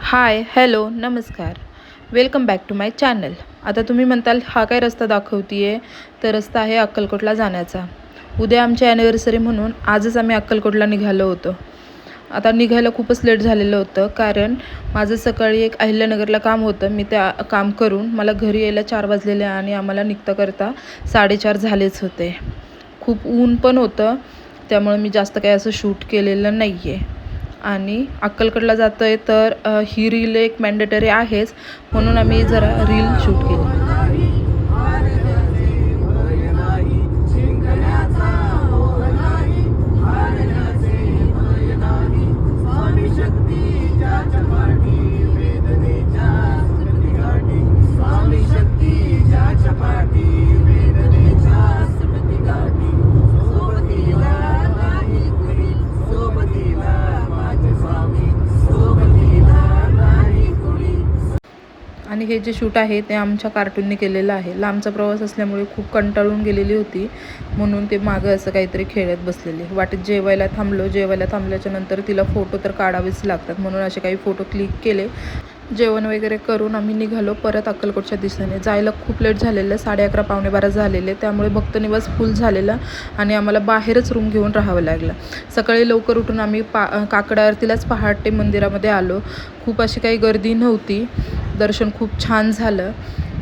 हाय, hello, नमस्कार. Welcome back to my channel. आता तुम्ही म्हणताल हा काय रस्ता दाखवती आहे, तर रस्ता आहे अक्कलकोटला जाण्याचा. उद्या आमची ॲनिव्हर्सरी म्हणून आजच आम्ही अक्कलकोटला निघालो होतो. आता निघायला खूपच लेट झालेलं होतं, कारण माझं सकाळी एक अहिल्यानगरला काम होतं. मी त्या काम करून मला घरी यायला 4 वाजलेले आणि आम्हाला निघता करता 4:30 झालेच होते. खूप ऊन पण होतं, त्यामुळे मी जास्त काही असं शूट केलेलं नाही आहे. आणि अक्कलकोटला जातो आहे तर ही रील एक मॅन्डेटरी आहेच, म्हणून आम्ही जरा रील शूट केली. आणि हे जे शूट आहे ते आमच्या कार्टूनने केलेलं आहे. लांबचा प्रवास असल्यामुळे खूप कंटाळून गेलेली होती, म्हणून ते मागं असं काहीतरी खेळत बसलेले. वाटेत जेवायला थांबलो. जेवायला थांबल्याच्या नंतर तिला फोटो तर काढावेच लागतात, म्हणून असे काही फोटो क्लिक केले. जेवण वगैरे करून आम्ही निघालो परत अक्कलकोटच्या दिशेने. जायला खूप लेट झालेलं, 11:30 पावणे 12 झालेले. त्यामुळे भक्तनिवास फुल झालेलं आणि आम्हाला बाहेरच रूम घेऊन राहावं लागलं. सकाळी लवकर उठून आम्ही काकड आरतीलाच पहाटे मंदिरामध्ये आलो. खूप अशी काही गर्दी नव्हती. दर्शन खूप छान झालं.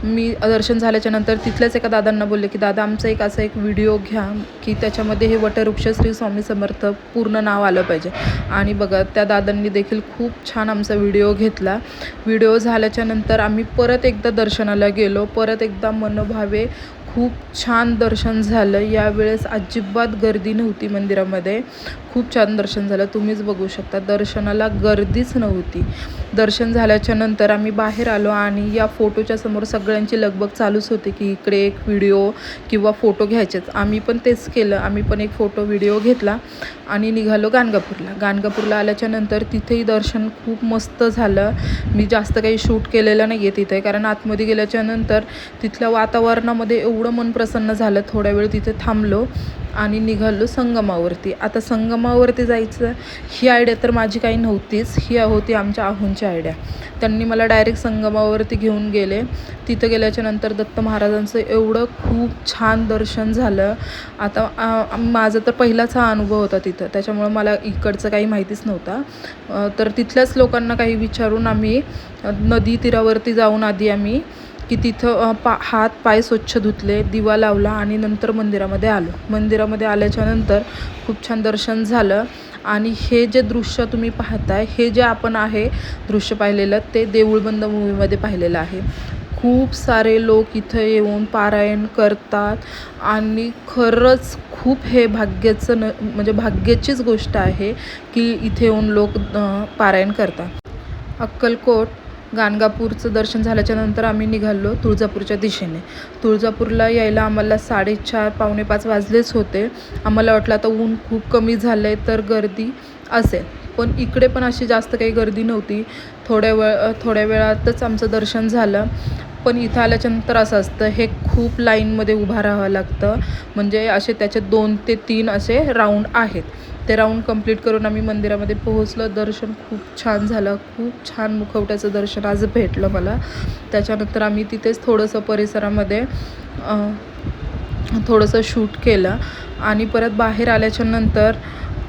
मी दर्शन झाल्याच्या नंतर तिथल्याच एका दादांना बोलले की दादा, आमचा एक व्हिडिओ घ्या की त्याच्यामध्ये हे वटवृक्ष श्री स्वामी समर्थ पूर्ण नाव आलं पाहिजे. आणि बघा, त्या दादांनी देखील खूप छान आमचा व्हिडिओ घेतला. व्हिडिओ झाल्याच्या नंतर आम्ही परत एकदा दर्शनाला गेलो. परत एकदा मनोभावे खूप छान दर्शन झालं. यावेळेस अजिबात गर्दी नव्हती मंदिरामध्ये. खूप छान दर्शन झालं. तुम्हीच बघू शकता, दर्शनाला गर्दीच नव्हती. दर्शन झाल्याच्या नंतर आम्ही बाहेर आलो आणि या फोटोच्या समोर सगळ्यांची लगबग चालूच होती की इकडे एक व्हिडिओ किंवा फोटो घ्यायचेच. आम्ही पण तेच केलं. आम्ही पण एक फोटो व्हिडिओ घेतला आणि निघालो गाणगापूरला आल्याच्या नंतर तिथेही दर्शन खूप मस्त झालं. मी जास्त काही शूट केलेलं नाही आहे तिथे, कारण आतमध्ये गेल्याच्या नंतर तिथल्या वातावरणामध्ये एवढं मन प्रसन्न झालं. थोड्या वेळ तिथे थांबलो आणि निघालो संगमावरती. आता संगमावरती जायचं ही आयडिया तर माझी काही नव्हतीच, ही होती आमच्या आहोंची आयडिया. त्यांनी मला डायरेक्ट संगमावरती घेऊन गेले. तिथं गेल्याच्या नंतर दत्त महाराजांचं एवढं खूप छान दर्शन झालं. आता माझा तर पहिलाच हा अनुभव होता तिथं, त्याच्यामुळं मला इकडचं काही माहितीच नव्हता. तर तिथल्याच लोकांना काही विचारून आम्ही नदी तीरावरती जाऊन आधी आम्ही की तिथं हात पाय स्वच्छ धुतले, दिवा लावला आणि नंतर मंदिरामध्ये आलो. मंदिरामध्ये आल्याच्या नंतर खूप छान दर्शन झालं. आणि हे जे दृश्य तुम्ही पाहताय, हे जे आपण दृश्य पाहिलेलं ते देऊळबंद मूवीमध्ये पाहिलेलं आहे. खूप सारे लोक इथं येऊन पारायण करतात आणि खरंच खूप हे भाग्याचं म्हणजे भाग्याचीच गोष्ट आहे की इथे येऊन लोक पारायण करतात. अक्कलकोट गाणगापूरचं दर्शन झाल्याच्या नंतर आम्ही निघालो तुळजापूरच्या दिशेने. तुळजापूरला यायला आम्हाला 4:30 पावणे 5 वाजलेच होते. आम्हाला वाटलं आता ऊन खूप कमी झालं आहे तर गर्दी असेल, पण इकडे पण अशी जास्त काही गर्दी नव्हती. थोड्या वेळातच आमचं दर्शन झालं. पण इथं आल्याच्यानंतर असं असतं, हे खूप लाईनमध्ये उभं राहावं लागतं. म्हणजे असे त्याचे 2 ते 3 असे राऊंड आहेत. ते राऊंड कंप्लीट करून आम्ही मंदिरामध्ये पोहोचलो. दर्शन खूप छान झालं. खूप छान मुखवट्याचं दर्शन आज भेटलं मला. त्याच्यानंतर आम्ही तिथेच थोडंसं परिसरामध्ये थोडंसं शूट केलं आणि परत बाहेर आल्याच्या नंतर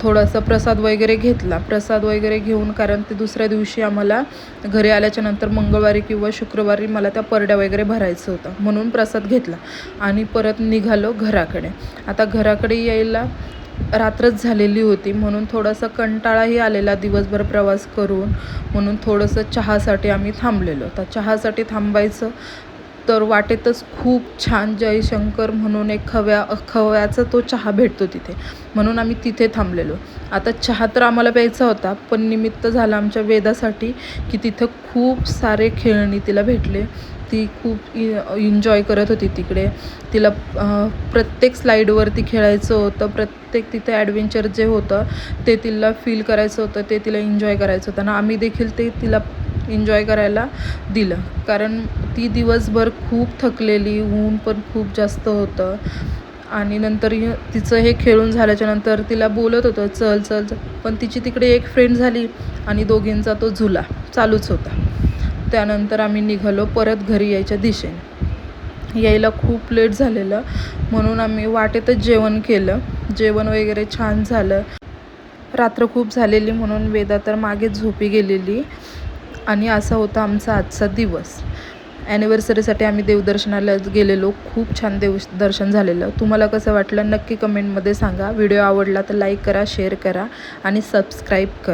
थोडासा प्रसाद वगैरे घेतला. प्रसाद वगैरे घेऊन, कारण ते दुसऱ्या दिवशी आम्हाला घरी आल्याच्या नंतर मंगळवारी किंवा शुक्रवारी मला त्या परड्या वगैरे भरायचं होतं, म्हणून प्रसाद घेतला आणि परत निघालो घराकडे. आता घराकडे यायला रात्रच झालेली होती, म्हणून थोडासा कंटाळाही आलेला दिवसभर प्रवास करून, म्हणून थोडंसं चहासाठी आम्ही थांबलेलो. तर चहासाठी थांबायचं तर वाटेतच खूप छान जयशंकर म्हणून एक खव्याचा तो चहा भेटतो तिथे, म्हणून आम्ही तिथे थांबलेलो. आता चहा तर आम्हाला प्यायचा होता, पण निमित्त झालं आमच्या वेदासाठी की तिथं खूप सारे खेळणी तिला भेटले. ती खूप एन्जॉय करत होती तिकडे. तिला प्रत्येक स्लाईडवरती खेळायचं होतं. प्रत्येक तिथे ॲडव्हेंचर जे होतं ते तिला फील करायचं होतं, ते तिला एन्जॉय करायचं होतं. आणि आम्ही देखील ते तिला एन्जॉय करायला दिलं, कारण ती दिवसभर खूप थकलेली, ऊन पण खूप जास्त होतं आणि नंतर तिचं हे खेळून झाल्याच्या नंतर तिला बोलत होतं चल चल चल, पण तिची तिकडे एक फ्रेंड झाली आणि दोघींचा तो झुला चालूच होता. त्यानंतर आम्ही निघालो परत घरी यायच्या दिशेने. यायला खूप लेट झालेलं म्हणून आम्ही वाटेतच जेवण केलं. जेवण वगैरे छान झालं. रात्र खूप झालेली म्हणून वेदा तर मागेच झोपी गेलेली. आणि असा होता आमचा आजचा दिवस. ॲनिव्हर्सरीसाठी आम्ही देवदर्शनाला गेलेलो. खूप छान देवदर्शन झालेलं. तुम्हाला कसं वाटलं नक्की कमेंटमध्ये सांगा. व्हिडिओ आवडला तर लाईक करा, शेअर करा आणि सबस्क्राईब करा.